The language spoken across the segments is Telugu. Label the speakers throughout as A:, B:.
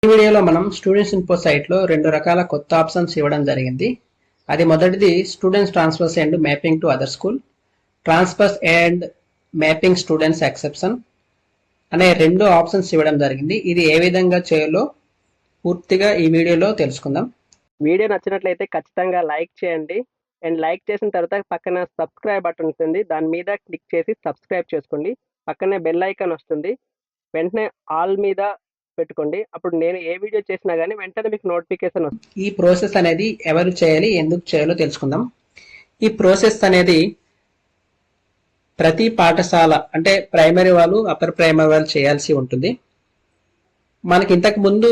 A: ఈ వీడియోలో మనం స్టూడెంట్స్ ఇన్ఫో సైట్లో రెండు రకాల కొత్త ఆప్షన్స్ ఇవ్వడం జరిగింది. అది మొదటిది students transfers and mapping to other school, transfers and mapping students exception అనే రెండు ఆప్షన్స్ ఇవ్వడం జరిగింది. ఇది ఏ విధంగా చేయాలో పూర్తిగా ఈ వీడియోలో తెలుసుకుందాం.
B: వీడియో నచ్చినట్లయితే ఖచ్చితంగా లైక్ చేయండి. అండ్ లైక్ చేసిన తర్వాత పక్కన సబ్స్క్రైబ్ బటన్ ఉంటుంది, దాని మీద క్లిక్ చేసి సబ్స్క్రైబ్ చేసుకోండి. పక్కనే బెల్ ఐకాన్ వస్తుంది, వెంటనే ఆల్ మీద పెట్టుకోండి. అప్పుడు నేను ఏ వీడియో చేసినా కానీ వెంటనే మీకు నోటిఫికేషన్ వస్తుంది.
A: ఈ ప్రాసెస్ అనేది ఎవరు చేయాలి, ఎందుకు చేయాలో తెలుసుకుందాం. ఈ ప్రాసెస్ అనేది ప్రతి పాఠశాల అంటే ప్రైమరీ వాళ్ళు, అప్పర్ ప్రైమరీ వాళ్ళు చేయాల్సి ఉంటుంది. మనకి ఇంతకు ముందు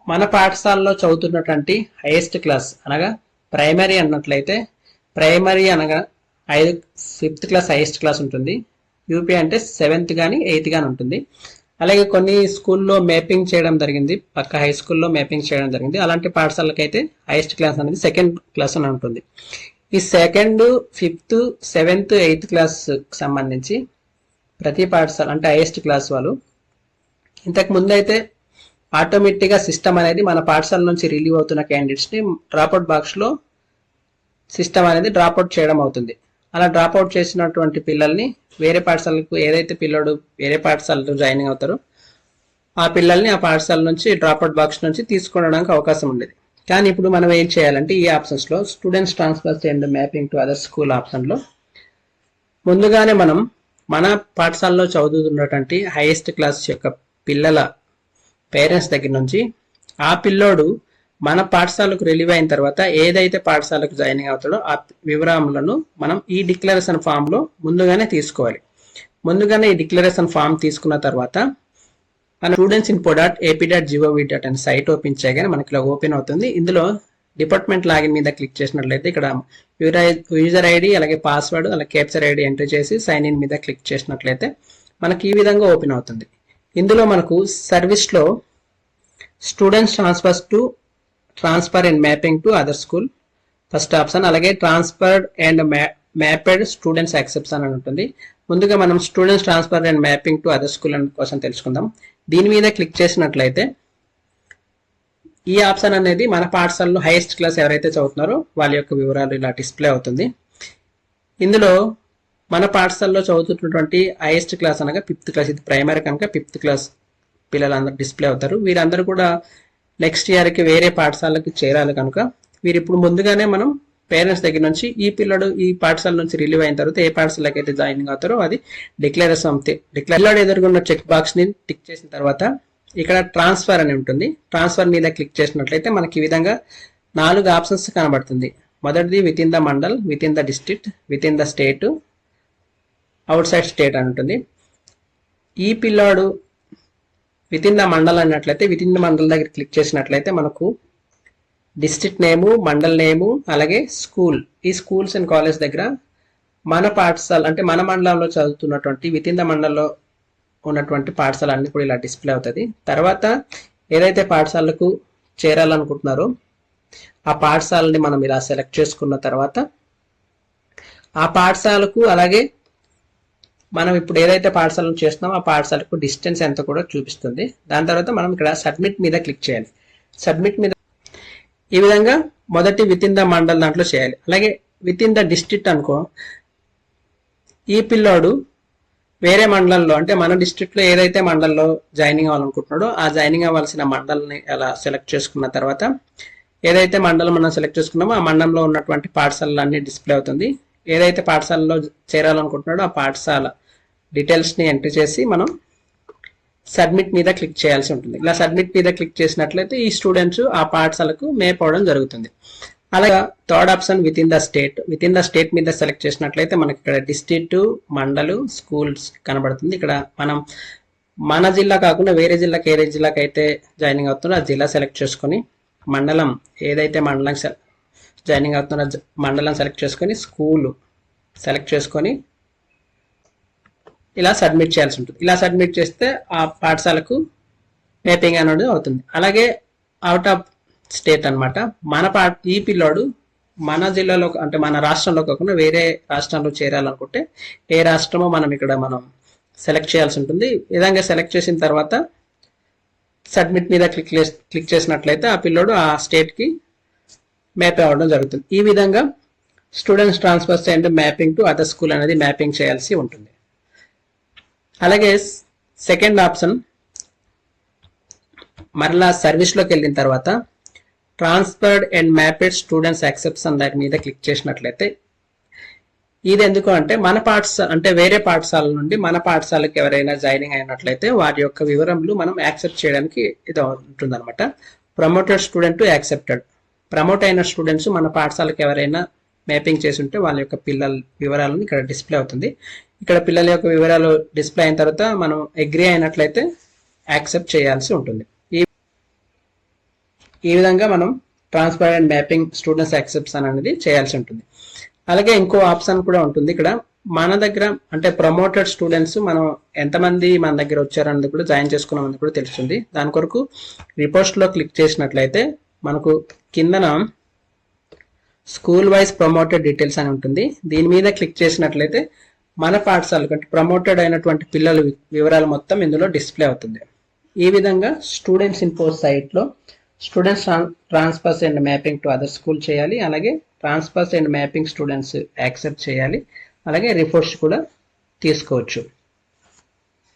A: మన పాఠశాలలో చదువుతున్నటువంటి హైయెస్ట్ క్లాస్ అనగా ప్రైమరీ అన్నట్లయితే, ప్రైమరీ అనగా 5th క్లాస్ హైయెస్ట్ క్లాస్ ఉంటుంది. యూపీ అంటే 7th కానీ 8th కానీ ఉంటుంది. అలాగే కొన్ని స్కూల్లో మ్యాపింగ్ చేయడం జరిగింది, పక్క హై స్కూల్లో మ్యాపింగ్ చేయడం జరిగింది. అలాంటి పాఠశాలకైతే హైయెస్ట్ క్లాస్ అనేది 2nd క్లాస్ అని ఉంటుంది. ఈ 2nd, 5th, 7th, 8th class సంబంధించి ప్రతి పాఠశాల అంటే హైయెస్ట్ క్లాస్ వాళ్ళు ఇంతకు ముందు అయితే ఆటోమేటిక్గా సిస్టమ్ అనేది మన పాఠశాల నుంచి రిలీవ్ అవుతున్న క్యాండిడేట్స్ని డ్రాప్అవుట్ బాక్స్లో సిస్టమ్ అనేది డ్రాప్అవుట్ చేయడం అవుతుంది. అలా డ్రాప్అవుట్ చేసినటువంటి పిల్లల్ని వేరే పాఠశాలకు, ఏదైతే పిల్లడు వేరే పాఠశాలలో జాయినింగ్ అవుతారో ఆ పిల్లల్ని ఆ పాఠశాల నుంచి డ్రాప్అవుట్ బాక్స్ నుంచి తీసుకోవడానికి అవకాశం ఉండేది. కానీ ఇప్పుడు మనం ఏం చేయాలంటే ఈ ఆప్షన్స్లో students transfers and mapping to other school ఆప్షన్లో ముందుగానే మనం మన పాఠశాలలో చదువుతున్నటువంటి హైయెస్ట్ క్లాస్ యొక్క పిల్లల పేరెంట్స్ దగ్గర నుంచి ఆ పిల్లోడు మన పాఠశాలకు రిలీవ్ అయిన తర్వాత ఏదైతే పాఠశాలకు జాయినింగ్ అవుతాడో ఆ వివరాలను మనం ఈ డిక్లరేషన్ ఫామ్లో ముందుగానే తీసుకోవాలి. ముందుగానే ఈ డిక్లరేషన్ ఫామ్ తీసుకున్న తర్వాత మన స్టూడెంట్స్ ఇన్ఫో .ap.gov.in అనే సైట్ ఓపెన్ చేయగానే మనకి ఇలా ఓపెన్ అవుతుంది. ఇందులో డిపార్ట్మెంట్ లాగిన్ మీద క్లిక్ చేసినట్లయితే ఇక్కడ యూజర్ ఐడి అలాగే పాస్వర్డ్ అలాగే క్యాప్చర్ ఐడి ఎంటర్ చేసి సైన్ ఇన్ మీద క్లిక్ చేసినట్లయితే మనకి ఈ విధంగా ఓపెన్ అవుతుంది. ఇందులో మనకు సర్వీస్లో students transfer and mapping to other school first option, అలాగే ట్రాన్స్ఫర్డ్ అండ్ మ్యాపెడ్ స్టూడెంట్స్ ఎక్సెప్షన్ అని ఉంటుంది. ముందుగా మనం students transfer and mapping to other school కోసం తెలుసుకుందాం. దీని మీద క్లిక్ చేసినట్లయితే ఈ ఆప్షన్ అనేది మన పాఠశాలలో హైయెస్ట్ క్లాస్ ఎవరైతే చదువుతున్నారో వాళ్ళ యొక్క వివరాలు ఇలా డిస్ప్లే అవుతుంది. ఇందులో మన పాఠశాలలో చదువుతున్నటువంటి హైయెస్ట్ క్లాస్ అనగా 5th క్లాస్, ఇది ప్రైమరీ కనుక 5th క్లాస్ పిల్లలందరూ డిస్ప్లే అవుతారు. వీరందరూ కూడా నెక్స్ట్ ఇయర్కి వేరే పాఠశాలకు చేరాలి కనుక వీరు ఇప్పుడు ముందుగానే మనం పేరెంట్స్ దగ్గర నుంచి ఈ పిల్లడు ఈ పాఠశాల నుంచి రిలీవ్ అయిన తర్వాత ఏ పాఠశాలకు అయితే జాయినింగ్ అవుతారో అది డిక్లరేషన్ పిల్లడు ఎదుర్కొన్న చెక్ బాక్స్ ని టిక్ చేసిన తర్వాత ఇక్కడ ట్రాన్స్ఫర్ అని ఉంటుంది. ట్రాన్స్ఫర్ మీద క్లిక్ చేసినట్లయితే మనకి ఈ విధంగా 4 ఆప్షన్స్ కనబడుతుంది. మొదటిది with in the mandal, with in the district, with in the state, out side state అని ఉంటుంది. ఈ పిల్లాడు విత్ ఇన్ ద మండల్ అన్నట్లయితే విత్ ఇన్ ద మండల్ దగ్గర క్లిక్ చేసినట్లయితే మనకు డిస్ట్రిక్ట్ నేము, మండల్ నేము అలాగే స్కూల్, ఈ స్కూల్స్ అండ్ కాలేజ్ దగ్గర మన పాఠశాల అంటే మన మండలంలో చదువుతున్నటువంటి విత్ ఇన్ ద మండల్లో ఉన్నటువంటి పాఠశాల అన్ని కూడా ఇలా డిస్ప్లే అవుతుంది. తర్వాత ఏదైతే పాఠశాలకు చేరాలనుకుంటున్నారో ఆ పాఠశాలని మనం ఇలా సెలెక్ట్ చేసుకున్న తర్వాత ఆ పాఠశాలకు అలాగే మనం ఇప్పుడు ఏదైతే పాఠశాలను చేస్తున్నామో ఆ పాఠశాలకు డిస్టెన్స్ ఎంత కూడా చూపిస్తుంది. దాని తర్వాత మనం ఇక్కడ సబ్మిట్ మీద క్లిక్ చేయాలి. సబ్మిట్ మీద ఈ విధంగా మొదటి విత్ ఇన్ ద మండల్ దాంట్లో చేయాలి. అలాగే విత్ ఇన్ ద డిస్ట్రిక్ట్ అనుకో, ఈ పిల్లోడు వేరే మండలంలో అంటే మన డిస్ట్రిక్ట్లో ఏదైతే మండలంలో జాయినింగ్ అవ్వాలనుకుంటున్నాడో ఆ జాయినింగ్ అవ్వాల్సిన మండల్ని అలా సెలెక్ట్ చేసుకున్న తర్వాత ఏదైతే మండలం మనం సెలెక్ట్ చేసుకున్నామో ఆ మండలంలో ఉన్నటువంటి పాఠశాలలు అన్ని డిస్ప్లే అవుతుంది. ఏదైతే పాఠశాలలో చేరాలనుకుంటున్నాడో ఆ పాఠశాల డీటెయిల్స్ని ఎంటర్ చేసి మనం సబ్మిట్ మీద క్లిక్ చేయాల్సి ఉంటుంది. ఇలా సబ్మిట్ మీద క్లిక్ చేసినట్లయితే ఈ స్టూడెంట్స్ ఆ పాఠశాలకు మేప్ అవడం జరుగుతుంది. అలాగే third option with in the state, with in the state మీద సెలెక్ట్ చేసినట్లయితే మనకి ఇక్కడ డిస్ట్రిక్ట్, మండలు, స్కూల్స్ కనబడుతుంది. ఇక్కడ మనం మన జిల్లా కాకుండా వేరే జిల్లాకి ఏ జిల్లాకి అయితే జాయినింగ్ అవుతుందో ఆ జిల్లా సెలెక్ట్ చేసుకొని మండలం ఏదైతే మండలం జాయినింగ్ అవుతున్న మండలం సెలెక్ట్ చేసుకొని స్కూల్ సెలెక్ట్ చేసుకొని ఇలా సబ్మిట్ చేయాల్సి ఉంటుంది. ఇలా సబ్మిట్ చేస్తే ఆ పాఠశాలకు మ్యాపింగ్ అనేది అవుతుంది. అలాగే అవుట్ ఆఫ్ స్టేట్ అనమాట, ఈ పిల్లోడు మన జిల్లాలో అంటే మన రాష్ట్రంలో కాకుండా వేరే రాష్ట్రంలో చేరాలనుకుంటే ఏ రాష్ట్రమో మనం ఇక్కడ సెలెక్ట్ చేయాల్సి ఉంటుంది. ఈ విధంగా సెలెక్ట్ చేసిన తర్వాత సబ్మిట్ మీద క్లిక్ చేసినట్లయితే ఆ పిల్లోడు ఆ స్టేట్కి మ్యాప్ అవ్వడం జరుగుతుంది. ఈ విధంగా students transfers and mapping to other school అనేది మ్యాపింగ్ చేయాల్సి ఉంటుంది. అలాగే సెకండ్ ఆప్షన్, మరలా సర్వీస్లోకి వెళ్ళిన తర్వాత ట్రాన్స్ఫర్డ్ అండ్ మ్యాపెడ్ స్టూడెంట్స్ యాక్సెప్ట్స్ అని దాని మీద క్లిక్ చేసినట్లయితే, ఇది ఎందుకు అంటే వేరే పాఠశాల నుండి మన పాఠశాలకి ఎవరైనా జాయినింగ్ అయినట్లయితే వారి యొక్క వివరములు మనం యాక్సెప్ట్ చేయడానికి ఇది ఉంటుంది అనమాట. Promoted student to accepted, promote అయిన స్టూడెంట్స్ మన పాఠశాలకు ఎవరైనా మ్యాపింగ్ చేసి ఉంటే వాళ్ళ యొక్క పిల్లల వివరాలను ఇక్కడ డిస్ప్లే అవుతుంది. ఇక్కడ పిల్లల యొక్క వివరాలు డిస్ప్లే అయిన తర్వాత మనం అగ్రీ అయినట్లయితే యాక్సెప్ట్ చేయాల్సి ఉంటుంది. ఈ విధంగా మనం transfer and mapping students accepts అనేది చేయాల్సి ఉంటుంది. అలాగే ఇంకో ఆప్షన్ కూడా ఉంటుంది. ఇక్కడ మన దగ్గర అంటే ప్రమోటెడ్ స్టూడెంట్స్ మనం ఎంతమంది మన దగ్గర వచ్చారన్నది కూడా జాయిన్ చేసుకున్నామని కూడా తెలుస్తుంది. దాని కొరకు రిపోర్ట్స్లో క్లిక్ చేసినట్లయితే మనకు కిందన స్కూల్ వైజ్ ప్రమోటెడ్ డీటెయిల్స్ అని ఉంటుంది. దీని మీద క్లిక్ చేసినట్లయితే మన పాఠశాలకు అంటే ప్రమోటెడ్ అయినటువంటి పిల్లల వివరాలు మొత్తం ఇందులో డిస్ప్లే అవుతుంది. ఈ విధంగా స్టూడెంట్స్ ఇన్ఫో సైట్లో students transfers and mapping to other school చేయాలి, అలాగే transfers and mapping students accept చేయాలి, అలాగే రిపోర్ట్స్ కూడా తీసుకోవచ్చు.